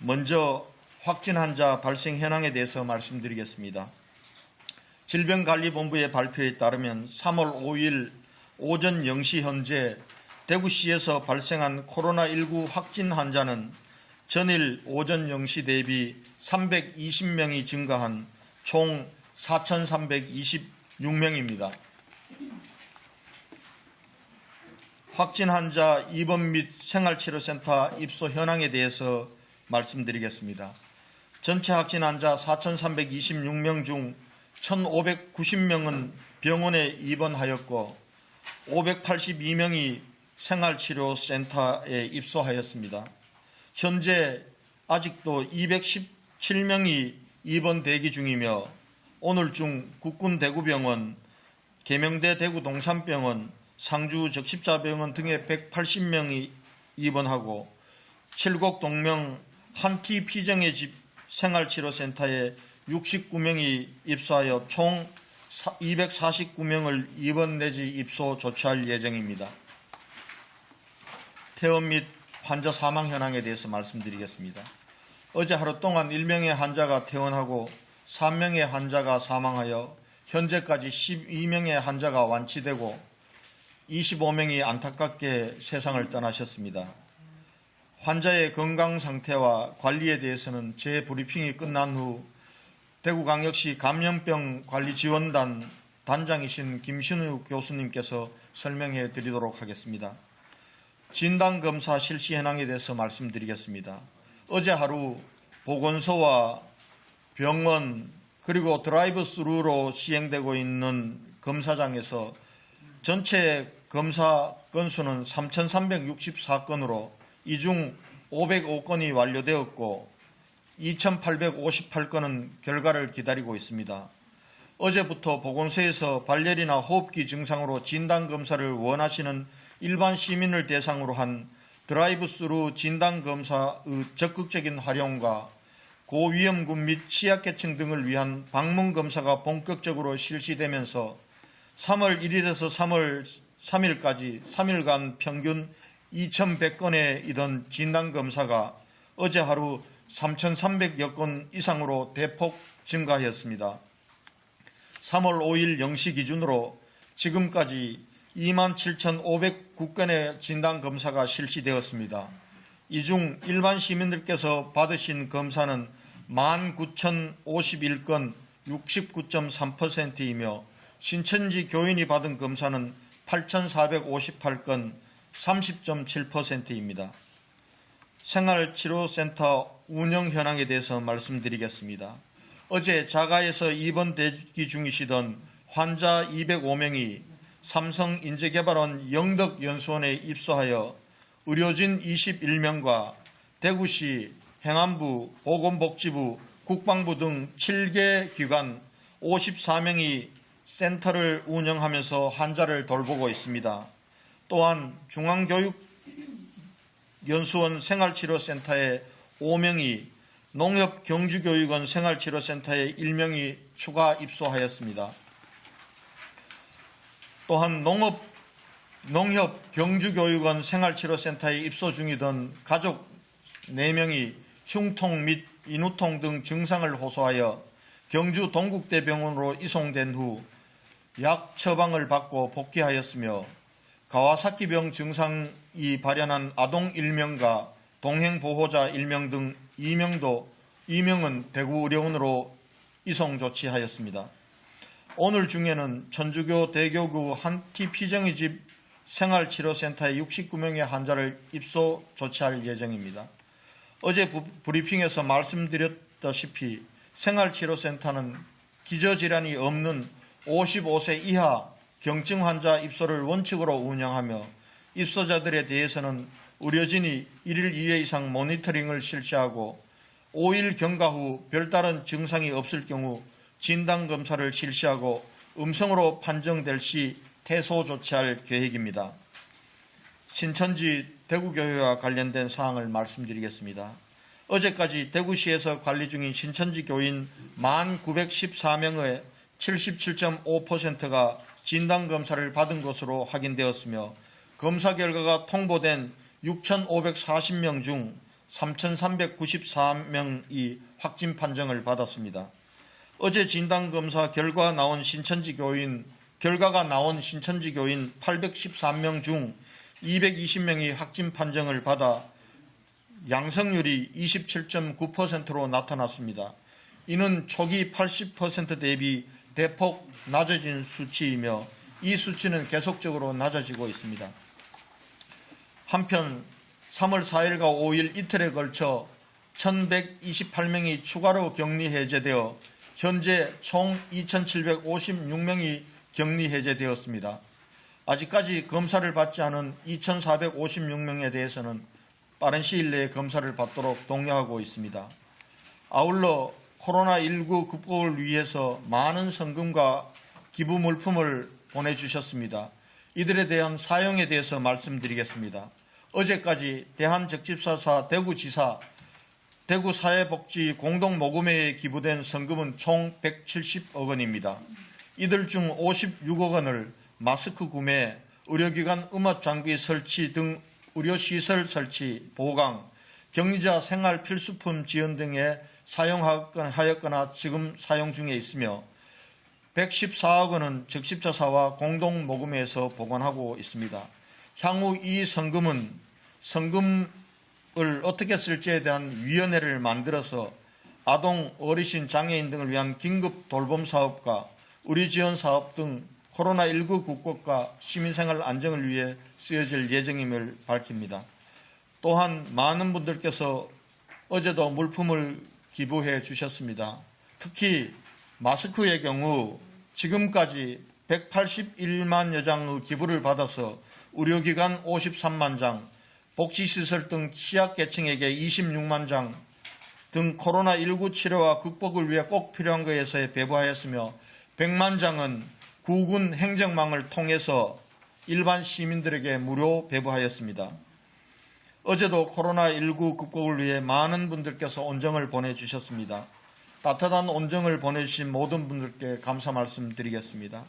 먼저 확진 환자 발생 현황에 대해서 말씀드리겠습니다. 질병관리본부의 발표에 따르면 3월 5일 오전 0시 현재 대구시에서 발생한 코로나19 확진 환자는 전일 오전 0시 대비 320명이 증가한 총 4,326명입니다. 확진 환자 입원 및 생활치료센터 입소 현황에 대해서 말씀드리겠습니다. 전체 확진 환자 4,326명 중 1,590명은 병원에 입원하였고 582명이 생활치료센터에 입소하였습니다. 현재 아직도 217명이 입원 대기 중이며 오늘 중 국군대구병원, 계명대 대구동산병원, 상주적십자병원 등의 180명이 입원하고 칠곡동명 한티 피정의 집 생활치료센터에 69명이 입소하여 총 249명을 입원 내지 입소 조치할 예정입니다. 퇴원 및 환자 사망 현황에 대해서 말씀드리겠습니다. 어제 하루 동안 1명의 환자가 퇴원하고 3명의 환자가 사망하여 현재까지 12명의 환자가 완치되고 25명이 안타깝게 세상을 떠나셨습니다. 환자의 건강 상태와 관리에 대해서는 재브리핑이 끝난 후 대구광역시 감염병관리지원단 단장이신 김신우 교수님께서 설명해 드리도록 하겠습니다. 진단검사 실시 현황에 대해서 말씀드리겠습니다. 어제 하루 보건소와 병원 그리고 드라이브 스루로 시행되고 있는 검사장에서 전체 검사 건수는 3,364건으로 이 중 505건이 완료되었고 2,858건은 결과를 기다리고 있습니다. 어제부터 보건소에서 발열이나 호흡기 증상으로 진단검사를 원하시는 일반 시민을 대상으로 한 드라이브스루 진단검사의 적극적인 활용과 고위험군 및 취약계층 등을 위한 방문검사가 본격적으로 실시되면서 3월 1일에서 3월 3일까지 3일간 평균 2,100건에 이던 진단검사가 어제 하루 3,300여 건 이상으로 대폭 증가하였습니다. 3월 5일 0시 기준으로 지금까지 27,509건의 진단검사가 실시되었습니다. 이 중 일반 시민들께서 받으신 검사는 19,051건 69.3%이며 신천지 교인이 받은 검사는 8,458건 30.7%입니다. 생활치료센터 운영 현황에 대해서 말씀드리겠습니다. 어제 자가에서 입원 대기 중이시던 환자 205명이 삼성인재개발원 영덕연수원에 입소하여 의료진 21명과 대구시, 행안부, 보건복지부, 국방부 등 7개 기관 54명이 센터를 운영하면서 환자를 돌보고 있습니다. 또한 중앙교육연수원 생활치료센터에 5명이, 농협경주교육원 생활치료센터에 1명이 추가 입소하였습니다. 또한 농협경주교육원 생활치료센터에 입소 중이던 가족 4명이 흉통 및 인후통 등 증상을 호소하여 경주 동국대병원으로 이송된 후 약 처방을 받고 복귀하였으며 가와사키병 증상이 발현한 아동 1명과 동행보호자 1명 등 2명은 대구의료원으로 이송 조치하였습니다. 오늘 중에는 천주교 대교구 한티 피정의 집 생활치료센터에 69명의 환자를 입소 조치할 예정입니다. 어제 브리핑에서 말씀드렸다시피 생활치료센터는 기저질환이 없는 55세 이하 경증 환자 입소를 원칙으로 운영하며 입소자들에 대해서는 의료진이 1일 2회 이상 모니터링을 실시하고 5일 경과 후 별다른 증상이 없을 경우 진단검사를 실시하고 음성으로 판정될 시 퇴소 조치할 계획입니다. 신천지 대구교회와 관련된 사항을 말씀드리겠습니다. 어제까지 대구시에서 관리 중인 신천지 교인 1,914명의 77.5%가 진단검사를 받은 것으로 확인되었으며 검사 결과가 통보된 6,540명 중 3,394명이 확진 판정을 받았습니다. 어제 진단검사 결과가 나온 신천지 교인 813명 중 220명이 확진 판정을 받아 양성률이 27.9%로 나타났습니다. 이는 초기 80% 대비 대폭 낮아진 수치이며 이 수치는 계속적으로 낮아지고 있습니다. 한편 3월 4일과 5일 이틀에 걸쳐 1,128명이 추가로 격리 해제되어 현재 총 2,756명이 격리 해제되었습니다. 아직까지 검사를 받지 않은 2,456명에 대해서는 빠른 시일 내에 검사를 받도록 독려하고 있습니다. 아울러 코로나19 극복을 위해서 많은 성금과 기부 물품을 보내주셨습니다. 이들에 대한 사용에 대해서 말씀드리겠습니다. 어제까지 대한적집사사 대구지사, 대구사회복지 공동모금회에 기부된 성금은 총 170억 원입니다. 이들 중 56억 원을 마스크 구매, 의료기관 음압장비 설치 등 의료시설 설치, 보강, 격리자 생활 필수품 지원 등에 사용하였거나 지금 사용 중에 있으며 114억 원은 적십자사와 공동모금회에서 보관하고 있습니다. 향후 이 성금을 어떻게 쓸지에 대한 위원회를 만들어서 아동, 어르신, 장애인 등을 위한 긴급 돌봄 사업과 의료지원 사업 등 코로나19 극복과 시민생활 안정을 위해 쓰여질 예정임을 밝힙니다. 또한 많은 분들께서 어제도 물품을 기부해 주셨습니다. 특히 마스크의 경우 지금까지 181만여 장의 기부를 받아서 의료기관 53만 장, 복지시설 등 취약계층에게 26만 장 등 코로나19 치료와 극복을 위해 꼭 필요한 것에 배부하였으며 100만 장은 구군 행정망을 통해서 일반 시민들에게 무료 배부하였습니다. 어제도 코로나19 극복을 위해 많은 분들께서 온정을 보내주셨습니다. 따뜻한 온정을 보내주신 모든 분들께 감사 말씀드리겠습니다.